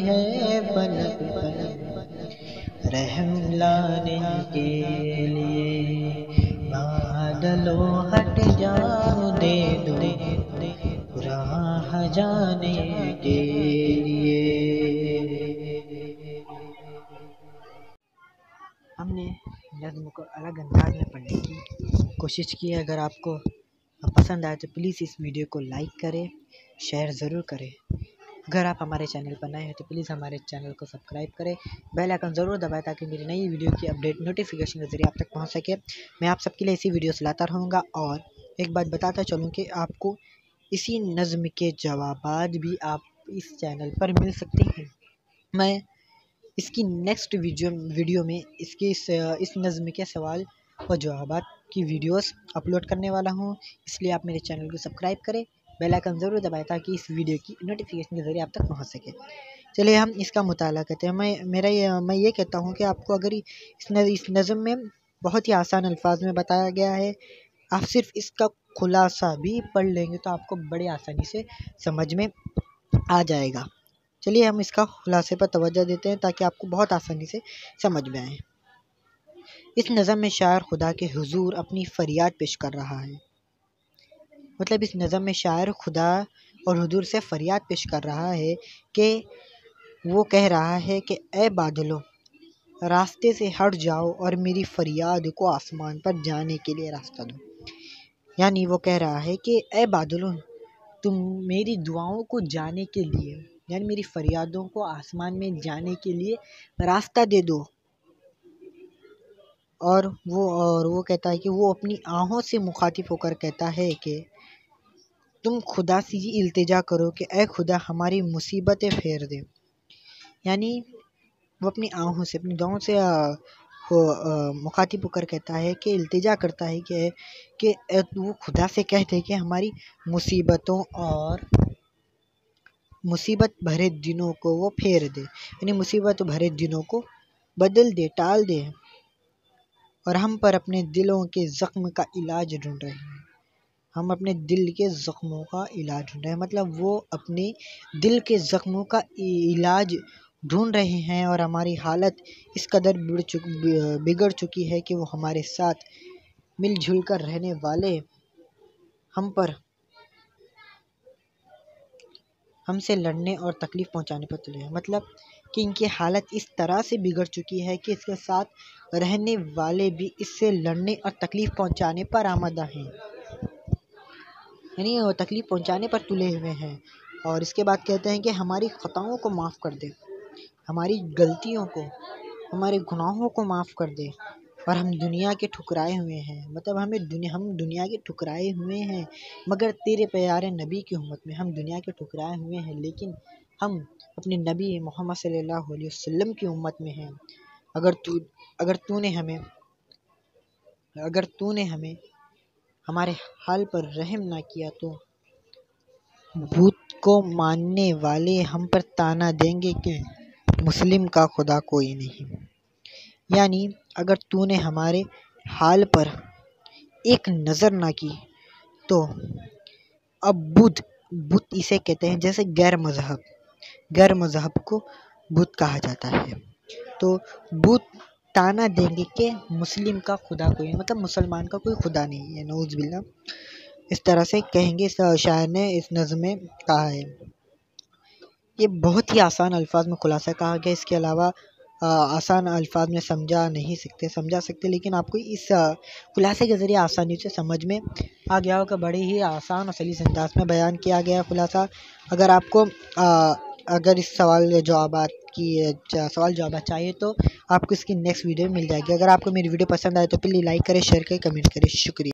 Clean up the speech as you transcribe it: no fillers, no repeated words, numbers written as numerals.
ہے فلک پر رحم لانے کے لیے، بادلوں ہٹ جاؤ دے دو راہ جانے کے لیے۔ ہم نے نظم کو الگ انداز میں پڑھنے کی کوشش کی ہے۔ اگر آپ کو پسند آئے تو پلیز اس ویڈیو کو لائک کریں، شیئر ضرور کریں۔ اگر آپ ہمارے چینل پر نئے ہیں تو پلیز ہمارے چینل کو سبسکرائب کریں، بیل آئیکن ضرور دبائیں تاکہ میری نئی ویڈیو کی اپڈیٹ نوٹیفیکیشن کے ذریعے آپ تک پہنچ سکے۔ میں آپ سب کے لیے اسی ویڈیوز لاتا رہوں گا، اور ایک بات بتاتا چلوں کہ آپ کو اسی نظم کے جوابات بھی آپ اس چینل پر مل سکتے ہیں۔ میں اس کی نیکسٹ ویڈیو میں اس نظم کے سوال و جوابات کی ویڈیوز اپلوڈ کرنے والا ہوں، اس لیے آپ میرے چینل کو سبسکرائب کریں، بیل آئیکن ضرور دبائیں تاکہ اس ویڈیو کی نوٹیفیکیشن کے ذریعے آپ تک پہنچ سکے۔ چلیے ہم اس کا مطالعہ کرتے ہیں۔ میں یہ کہتا ہوں کہ آپ کو اگر اس نظم میں بہت ہی آسان الفاظ میں بتایا گیا ہے، آپ صرف اس کا خلاصہ بھی پڑھ لیں گے تو آپ کو بڑی آسانی سے سمجھ میں آ جائے گا۔ چلیے ہم اس کا خلاصے پر توجہ دیتے ہیں تاکہ آپ کو بہت آسانی سے سمجھ میں آئے۔ اس نظم میں شاعر خدا کے حضور اپنی فریاد پیش کر رہا ہے، مطلب اس نظم میں شاعر خدا اور حضور سے فریاد پیش کر رہا ہے کہ وہ کہہ رہا ہے کہ اے بادلوں، راستے سے ہٹ جاؤ اور میری فریاد کو آسمان پر جانے کے لیے راستہ دو۔ یعنی وہ کہہ رہا ہے کہ اے بادلوں، تم میری دعاؤں کو جانے کے لیے، یعنی میری فریادوں کو آسمان میں جانے کے لیے راستہ دے دو۔ اور وہ کہتا ہے کہ وہ اپنی آہوں سے مخاطب ہو کر کہتا ہے کہ تم خدا سے یہ التجا کرو کہ اے خدا ہماری مصیبتیں پھیر دے۔ یعنی وہ اپنی آہوں سے، اپنی دعاؤں سے مخاطب ہو کر کہتا ہے کہ التجا کرتا ہے کہ وہ خدا سے کہتے کہ ہماری مصیبتوں اور مصیبت بھرے دنوں کو وہ پھیر دے، یعنی مصیبت بھرے دنوں کو بدل دے، ٹال دے، اور ہم پر اپنے دلوں کے زخم کا علاج ڈھونڈ رہے ہیں۔ ہم اپنے دل کے زخموں کا علاج ڈھونڈ رہے ہیں، مطلب وہ اپنے دل کے زخموں کا علاج ڈھونڈ رہے ہیں، اور ہماری حالت اس قدر بگڑ چکی ہے کہ وہ ہمارے ساتھ مل جل کر رہنے والے ہم سے لڑنے اور تکلیف پہنچانے پر تلے ہیں۔ مطلب کہ ان کی حالت اس طرح سے بگڑ چکی ہے کہ اس کے ساتھ رہنے والے بھی اس سے لڑنے اور تکلیف پہنچانے پر آمادہ ہیں، یعنی وہ تکلیف پہنچانے پر تلے ہوئے ہیں۔ اور اس کے بعد کہتے ہیں کہ ہماری خطاؤں کو معاف کر دے، ہماری غلطیوں کو، ہمارے گناہوں کو معاف کر دے، اور ہم دنیا کے ٹھکرائے ہوئے ہیں، مطلب ہم دنیا کے ٹھکرائے ہوئے ہیں، مگر تیرے پیارے نبی کی امت میں ہم دنیا کے ٹھکرائے ہوئے ہیں، لیکن ہم اپنے نبی محمد صلی اللہ علیہ وسلم کی امت میں ہیں۔ اگر تو نے ہمیں ہمارے حال پر رحم نہ کیا تو بت کو ماننے والے ہم پر طعنہ دیں گے کہ مسلم کا خدا کوئی نہیں۔ یعنی اگر تو نے ہمارے حال پر ایک نظر نہ کی تو اب بت اسے کہتے ہیں، جیسے غیر مذہب کو بت کہا جاتا ہے، تو بت طعنہ دیں گے کہ مسلم کا خدا کوئی نہیں، مطلب مسلمان کا کوئی خدا نہیں ہے، نعوذ باللہ، اس طرح سے کہیں گے۔ شاعر نے اس نظم میں کہا ہے، یہ بہت ہی آسان الفاظ میں خلاصہ کہا گیا، اس کے علاوہ آسان الفاظ میں سمجھا سکتے، لیکن آپ کو اس خلاصے کے ذریعے آسانی سے سمجھ میں آ گیا ہوگا۔ بڑے ہی آسان اور سلیس انداز میں بیان کیا گیا خلاصہ۔ اگر اس سوال جوابات چاہیے تو آپ کو اس کی نیکسٹ ویڈیو مل جائے گی۔ اگر آپ کو میری ویڈیو پسند آئے تو پلیز لائک کریں، شیئر کریں، کمنٹ کریں، شکریہ۔